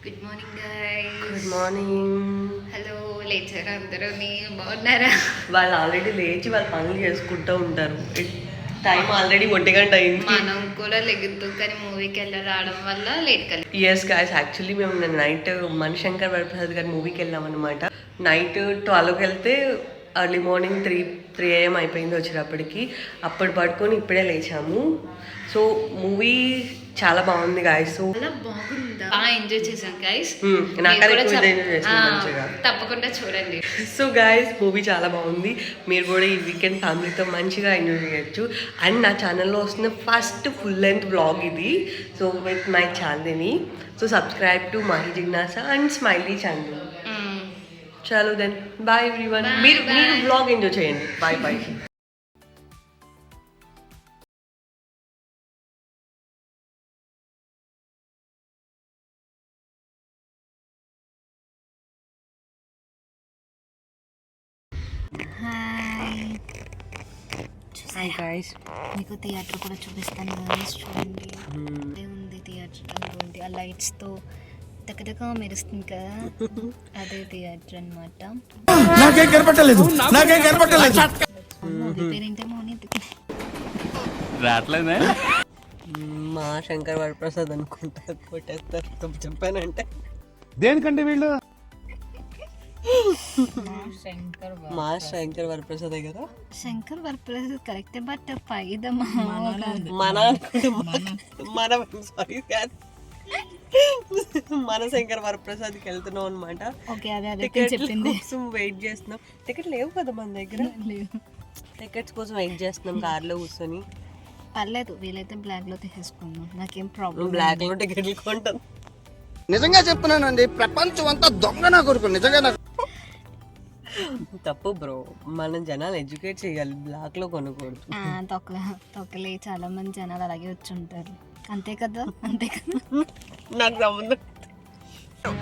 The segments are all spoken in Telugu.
Good morning guys. Good morning. Hello, లేచారా అందరూ? బాగున్నారా? వాళ్ళు ఆల్రెడీ లేచి వాళ్ళ పనులు చేసుకుంటూ ఉంటారు. టైం ఆల్రెడీ 1 గంట అయింది. మనం కూడా లెగుతూ కానీ మూవీకి వెళ్ళి రావడం వల్ల లేట్ కలిగి. ఎస్ గాయస్, యాక్చువల్లీ మేము నైట్ మణిశంకర్ వరప్రసాద్ గారి మూవీకి వెళ్ళాం అనమాట. నైట్ 12కి వెళ్తే ఎర్లీ మార్నింగ్ 3 AM అయిపోయింది వచ్చేటప్పటికి. అప్పుడు పడుకొని ఇప్పుడే లేచాము. సో మూవీ చాలా బాగుంది గాయస్. సో చాలా బాగుందా? బాగా ఎంజాయ్ చేశాం గైస్. తప్పకుండా చూడండి. సో గాయస్, మూవీ చాలా బాగుంది. మీరు కూడా ఈ వీకెండ్ ఫ్యామిలీతో మంచిగా ఎంజాయ్ చేయొచ్చు. అండ్ నా ఛానల్లో వస్తున్న ఫస్ట్ ఫుల్ లెంత్ వ్లాగ్ ఇది. So with my Chandini. So subscribe to Mahi Jignasa and Smiley channel. చలో దెన్ బాయ్ ఎవ్రీవన్. మీరు వ్లాగ్ ఎంజాయ్ చేయండి. Bye bye. Hi guys. మీకు థియేటర్ కూడా చూపిస్తాను గాయ్స్. చూడండి ఉంది థియేటర్. ఉంది ఆ లైట్స్తో తగ్గదగా మెరుస్తుంది కదా, అదే థియేటర్ అనమాట. పేరేంటేమో రావట్లేదే. మా శంకర్ వరప్రసాద్ అనుకుంటా కొట్టేస్తారు చెప్పానంటే. దేనికంటే వీళ్ళు మా శంకర్ వరప్రసాదే కదా. శంకర్ వరప్రసాద్ కరెక్టే, బట్ పైద మన శంకర్ వరప్రసాద్కి వెళ్తున్నాం అనమాట. వెయిట్ చేస్తున్నాం. టికెట్ లేవు కదా మన దగ్గర. టికెట్స్ కోసం వెయిట్ చేస్తున్నాం కార్లో కూర్చొని. పర్లేదు, వీలైతే బ్లాక్ లో తీసేసుకున్నాం, నాకేం ప్రాబ్లం. బ్లాక్ లో టికెట్లు కొంటాం. నిజంగా చెప్తున్నానండి, ప్రపంచం అంతా దొంగ నా కొడుకు. నిజంగా నాకు తప్పు బ్రో, మనం జనాలు ఎడ్యుకేట్ చేయాలి, బ్లాక్ లో కొనకూడదు. తొక్కలే, చాలా మంది జనాలు అలాగే వచ్చి ఉంటారు. అంతే కదా, అంతే కదా. నాకు సంబంధం.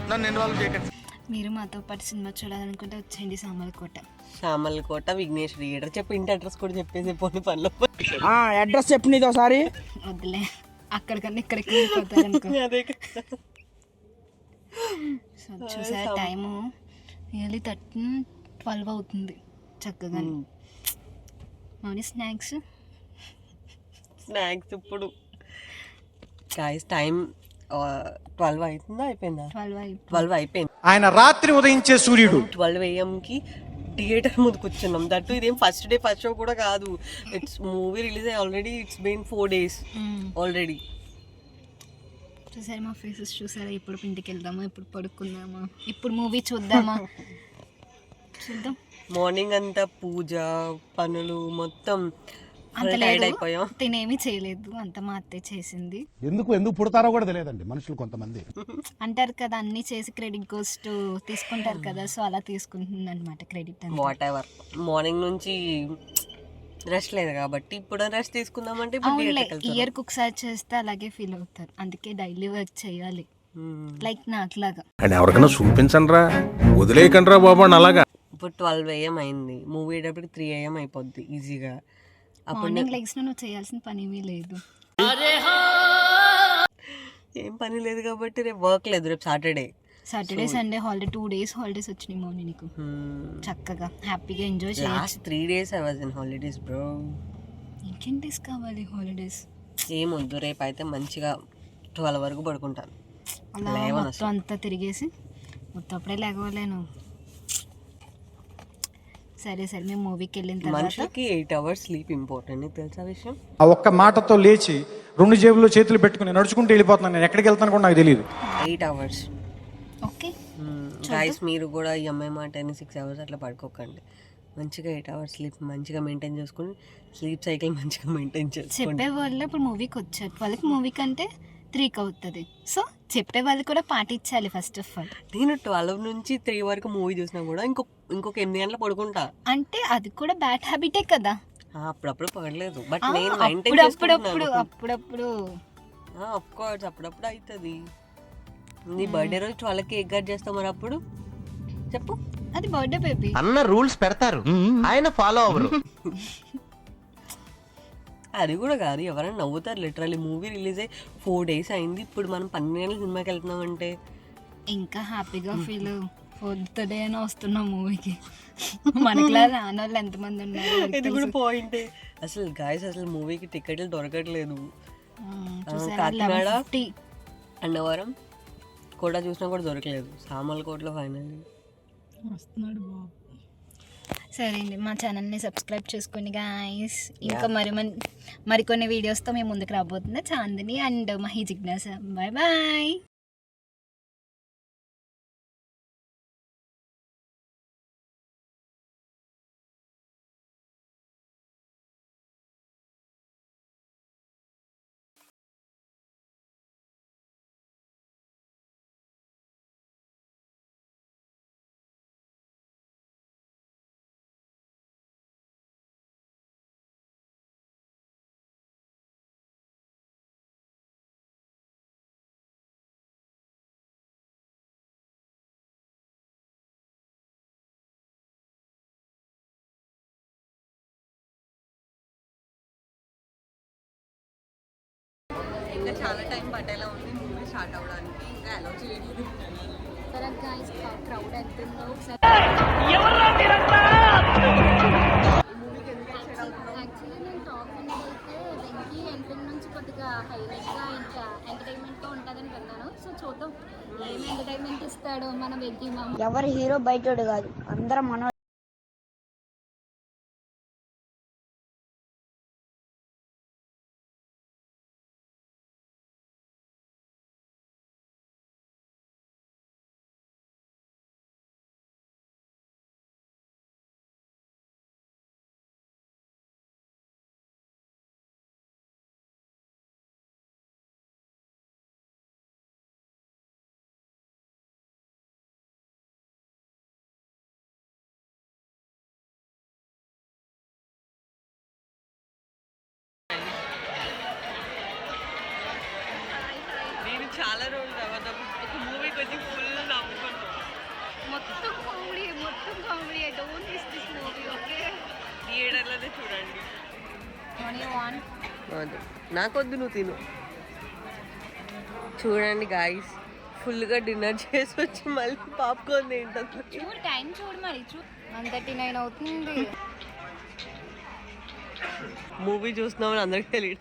నన్ను ఇన్వాల్వ్ చేయకండి. మీరు మాతో పాటు సినిమా చూడాలనుకుంటే వచ్చేయండి సామర్లకోట. సామర్లకోట విఘ్నేష్ థియేటర్. చెప్పు, ఇంటి అడ్రస్ కూడా చెప్పేసి పోనీ పనిలో. అడ్రస్ చెప్పు నీది ఒకసారి. వద్దులే, అక్కడికన్నా ఇక్కడికి వెళ్ళిపోతారు అనుకో. అదే చూసారా టైము నియర్లీ 12 అవుతుంది. చక్కగా మౌని స్నాక్స్ ఇప్పుడు గాయ్స్ టైం 12 అవుతుందా అయిపోయిందా? 12 అయిపోయింది. ఆయన రాత్రి ఉదయించే సూర్యుడు. 12 AM థియేటర్ ముందు కూర్చున్నాం. దట్టు ఇదేం ఫస్ట్ షో కూడా కాదు. ఇట్స్ మూవీ రిలీజ్ అయ్యి already it's been 4 days already. చూసారా మా ఫేసెస్? చూసారా? ఇప్పుడు ఇంటికి వెళ్దామా, ఇప్పుడు పడుకుందామా, ఇప్పుడు మూవీ చూద్దామా? చూద్దాం. మార్నింగ్ అంతా పూజ పనులు మొత్తం అంత అయిపోయాం. తినేమి చేయలేదు, అంత మా అత్తయ్య చేసింది. ఎందుకు పుడతారో కూడా తెలియదండి మనుషులు కొంతమంది. అంటారు కదా, అన్ని చేసి క్రెడిట్ గోస్ టు తీసుకుంటారు కదా, సో అలా తీసుకుంటుంది అనమాట క్రెడిట్. What ever. మార్నింగ్ నుంచి రెస్ట్ లేదు కాబట్టి ఇప్పుడు రెస్ట్ తీసుకుందామంటే ఇయర్కి ఒకసారి చేస్తే అలాగే ఫీల్ అవుతారు. అందుకే డైలీ వర్క్ చేయాలి, లైక్ నాకులాగా. అండ్ ఎవరికైనా చూపించండి రా, వదిలేయకండి రా బాబు అలాగా. ఇప్పుడు 12 AM అయింది, మూవీ అయ్యేటప్పటికి 3 AM అయిపోద్ది ఈజీగా. మార్నింగ్ లెగ్స్ నువ్వు చేయాల్సిన పని ఏమీ లేదు. ఏం పని లేదు కాబట్టి రేపు వర్క్ లేదు. రేపు Saturday Sunday holiday, 2 days holidays వచ్చినాయి మౌని నీకు. చక్కగా హ్యాపీగా ఎంజాయ్ చేయాలి. Last 3 days I was in holidays bro. ఇంకేం డేస్ కావాలి హాలిడేస్? ఏమొద్దు, రేపు అయితే మంచిగా 12 వరకు పడుకుంటాను. అలా మొత్తం అంతా తిరిగేసి మొత్తం అప్పుడే లేకపోలేను. సరే మేము మూవీకి వెళ్ళిన తర్వాత మనుషులకి 8 hours స్లీప్ ఇంపార్టెంట్, తెలుసా విషయం? ఆ ఒక్క మాటతో లేచి 2 జేబుల్లో చేతులు పెట్టుకుని నడుచుకుంటూ వెళ్ళిపోతున్నాను. నేను ఎక్కడికి వెళ్తాను కూడా నాకు తెలియదు. 8 hours. ఓకే గైస్, మీరు కూడా ఈ అమ్మాయి మాట 6 hours అట్లా పడుకోకండి. మంచిగా 8 hours స్లీప్ మంచిగా మెయింటైన్ చేసుకుని, స్లీప్ సైకిల్ మంచిగా మెయింటైన్ చేసుకోండి. చెప్పే వాళ్ళు ఇప్పుడు మూవీకి వచ్చారు, వాళ్ళకి మూవీ కంటే 3కి అవుతుంది. సో చెప్పే వాళ్ళు కూడా పాటించాలి ఫస్ట్ ఆఫ్ ఆల్. నేను 12 నుంచి 3 వరకు మూవీ చూసినా కూడా ఇంకొక 8 గంటలు పడుకుంటా. అంటే అది కూడా బ్యాడ్ హ్యాబిటే కదా. అప్పుడప్పుడు పడలేదు, బట్ నేను అప్పుడప్పుడు ఆఫ్ కోర్స్ అప్పుడప్పుడు అవుతుంది. నీ బర్త్డే రోజు 12కి కేక్ కట్ చేస్తాం, మరి అప్పుడు చెప్పు. అది బర్త్డే బేబీ అన్న రూల్స్ పెడతారు, ఆయన ఫాలో అవ్వరు. అది కూడా కాదు, ఎవరైనా నవ్వుతారు. లిటరల్లీ మూవీ రిలీజ్ అయ్యి 4 days అయింది, ఇప్పుడు మనం 12 గంటల సినిమాకి వెళ్తున్నామంటే ఇంకా హ్యాపీగా ఫీల్ పొద్దుడే వస్తున్నాం మూవీకి. మనకిలా రాని వాళ్ళు ఎంతమంది ఉన్నారు ఇది కూడా పాయింటే. అసలు గాయస్ అసలు మూవీకి టికెట్లు దొరకట్లేదు. కాకినాడ, అన్నవరం కూడా చూసినా కూడా దొరకలేదు. సామర్లకోటలో ఫైనల్ వస్తున్నాడు బాబు. సరే అండి, మా ఛానల్ని సబ్స్క్రైబ్ చేసుకోండి గాయస్. ఇంకా మరికొన్ని వీడియోస్తో మేము ముందుకు రాబోతుంది చాందిని అండ్ మహి జిజ్ఞాస. Bye bye. ఇంకా చాలా టైం పట్టేలా ఉంది మూవీ స్టార్ట్ అవ్వడానికి. ఇంకా అలౌ చేయలేదు. క్రౌడ్ ఎంతుందో ఒకసారి. యాక్చువల్లీ నేను టాక్ విన్నదైతే వెంకీ ఎంట్రింగ్ నుంచి కొద్దిగా హైలైట్గా ఇంకా ఎంటర్టైన్మెంట్గా ఉంటుందని విన్నాను. సో చూద్దాం ఏం ఎంటర్టైన్మెంట్ ఇస్తాడో మన వెంకీ మామ. ఎవరు హీరో బయటోడు కాదు, అందరం మన నేను చాలా రోజులు తర్వాత ఒక మూవీకి వచ్చి ఫుల్ నవ్వుకున్నాను. మొత్తం comedy. Don't miss this movie. Okay, థియేటర్లోనే చూడండి. వాంట్ నాకొద్దు, నువ్వు తిను. చూడండి గాయస్, ఫుల్గా డిన్నర్ చేసి వచ్చి మళ్ళీ పాప్కార్న్ తింటుంది. చూడు టైం చూడు మరి. 1:39 అవుతుంది. మూవీ చూస్తున్నామని అందరికీ తెలియదు.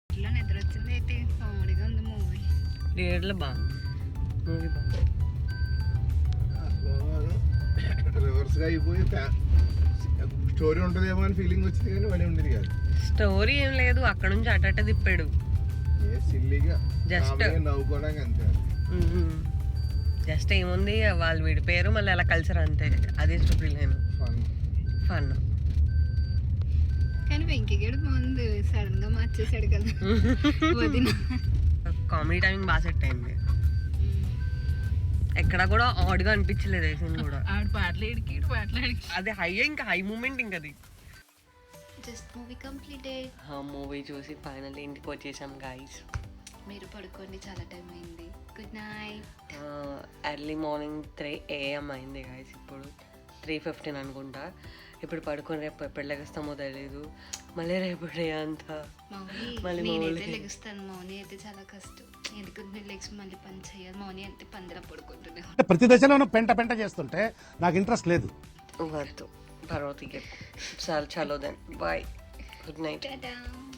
ఇట్లా నిద్ర వచ్చింది ఏంటి? కామెడీగా ఉంది మూవీ. థియేటర్లో బాగుంది మూవీ, బాగుంది. రివర్స్గా అయిపోయి స్టోరీ ఉంటుందేమో అని ఫీలింగ్ వచ్చింది కానీ మళ్ళీ ఉండేది కాదు. స్టోరీ ఏం లేదు, అక్కడ నుంచి అట్ట తిప్పాడు. ఏ సిల్లీగా జస్ట్ నవ్వుకోవడానికి అంతే. జస్ట్ ఏముంది, వాళ్ళు విడిపోయారు మళ్ళీ అలా కలిసారు అంతే. అదే స్టోరీ లేను. ఫన్. కానీ వెంకీ గడు బాగుంది, సడన్ గా మార్చేసాడు కదా వదిన. కామెడీ టైమింగ్ బాగా సెట్ అయింది. ఎక్కడ కూడా ఆడ్గా అనిపించలేదు సీన్ కూడా. అదే హై, ఇంకా హై మూమెంట్ ఇంకా అది. Just movie completed. మూవీ చూసి ఫైనల్లీ ఇంటికి వచ్చేసాం గాయస్. మీరు పడుకోండి, చాలా టైం అయింది. Good night. Early morning 3 AM అయింది గాయస్. ఇప్పుడు 3:15 అనుకుంటా. ఇప్పుడు పడుకొని రేపు ఎప్పుడు లెగుస్తామో తెలీదు. మళ్ళీ రేపు అంతా నేనైతే లెగుస్తాను. మౌని అయితే చాలా కష్టం. ఎందుకంటే లెగ్స్ మళ్ళీ పని చేయాలి. మౌని అంటే పందిరా పడుకుంటున్నాను. ప్రతి దశలోనూ పెంట చేస్తుంటే నాకు ఇంట్రెస్ట్ లేదు. వద్దు, పర్వతికి. చలో then bye, good night. Ta-da.